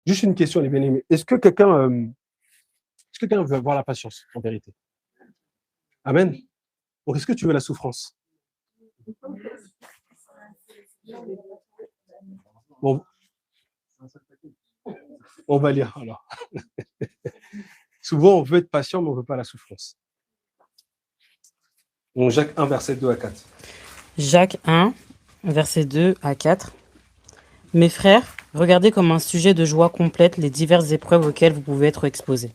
Juste une question, les bien-aimés. Est-ce que quelqu'un veut avoir la patience, en vérité? Amen. Donc, est-ce que tu veux la souffrance? Bon, on va lire alors. Souvent, on veut être patient, mais on ne veut pas la souffrance. Donc, Jacques 1, verset 2 à 4. Jacques 1, verset 2 à 4. Mes frères, regardez comme un sujet de joie complète les diverses épreuves auxquelles vous pouvez être exposés,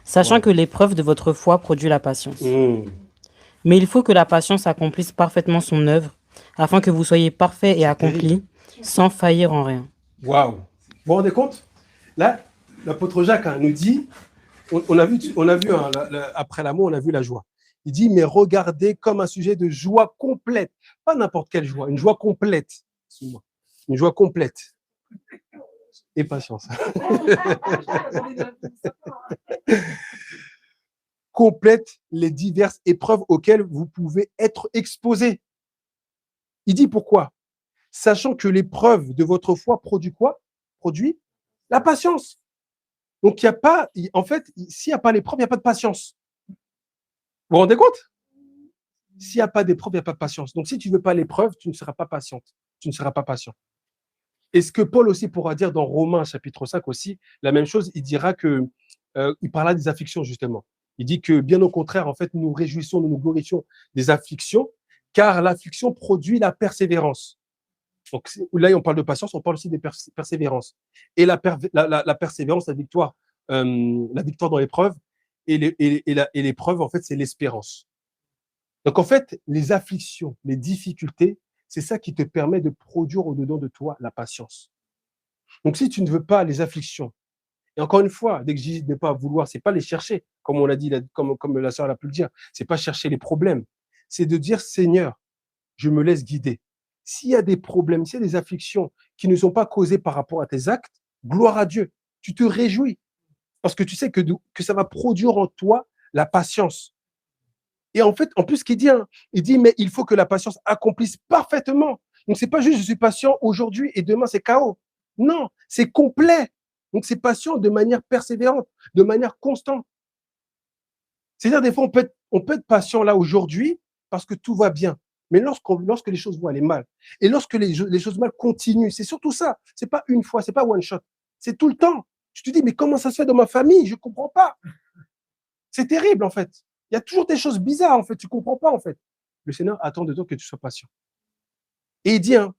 sachant Ouais. que l'épreuve de votre foi produit la patience. Mmh. Mais il faut que la patience accomplisse parfaitement son œuvre, afin que vous soyez parfaits et C'est accomplis, sans faillir en rien. Waouh! Vous vous rendez compte? Là, l'apôtre Jacques nous dit, on a vu hein, après l'amour, on a vu la joie. Il dit, mais regardez comme un sujet de joie complète. Pas n'importe quelle joie, une joie complète. Une joie complète. Et patience. Complète les diverses épreuves auxquelles vous pouvez être exposés. Il dit pourquoi? Sachant que l'épreuve de votre foi produit quoi? Produit la patience. Donc, il n'y a pas, en fait, s'il n'y a pas l'épreuve, il n'y a pas de patience. Vous vous rendez compte? S'il n'y a pas d'épreuve, il n'y a pas de patience. Donc, si tu ne veux pas l'épreuve, tu ne seras pas patiente. Tu ne seras pas patient. Et ce que Paul aussi pourra dire dans Romains chapitre 5 aussi, la même chose, il dira que, il parlera des afflictions justement. Il dit que bien au contraire, en fait, nous nous réjouissons, nous nous glorifions des afflictions, car l'affliction produit la persévérance. Donc là, on parle de patience, on parle aussi de persévérance. Et la persévérance, la victoire dans l'épreuve, et l'épreuve, en fait, c'est l'espérance. Donc en fait, les afflictions, les difficultés, c'est ça qui te permet de produire au-dedans de toi la patience. Donc si tu ne veux pas les afflictions, et encore une fois, dès que je dis ne pas vouloir, c'est pas les chercher, comme on l'a dit, comme la sœur a pu le dire, c'est pas chercher les problèmes, c'est de dire Seigneur, je me laisse guider. S'il y a des problèmes, s'il y a des afflictions qui ne sont pas causées par rapport à tes actes, gloire à Dieu. Tu te réjouis parce que tu sais que ça va produire en toi la patience. Et en fait, en plus, ce qu'il dit, hein, il dit, mais il faut que la patience accomplisse parfaitement. Donc, c'est pas juste je suis patient aujourd'hui et demain c'est chaos. Non, c'est complet. Donc, c'est patient de manière persévérante, de manière constante. C'est-à-dire, des fois, on peut être patient là aujourd'hui parce que tout va bien. Mais lorsque les choses vont aller mal, et lorsque les choses mal continuent, c'est surtout ça. C'est pas une fois, c'est pas one shot. C'est tout le temps. Tu te dis, mais comment ça se fait dans ma famille? Je comprends pas. C'est terrible, en fait. Il y a toujours des choses bizarres, en fait. Tu comprends pas, en fait. Le Seigneur attend de toi que tu sois patient. Et il dit, hein,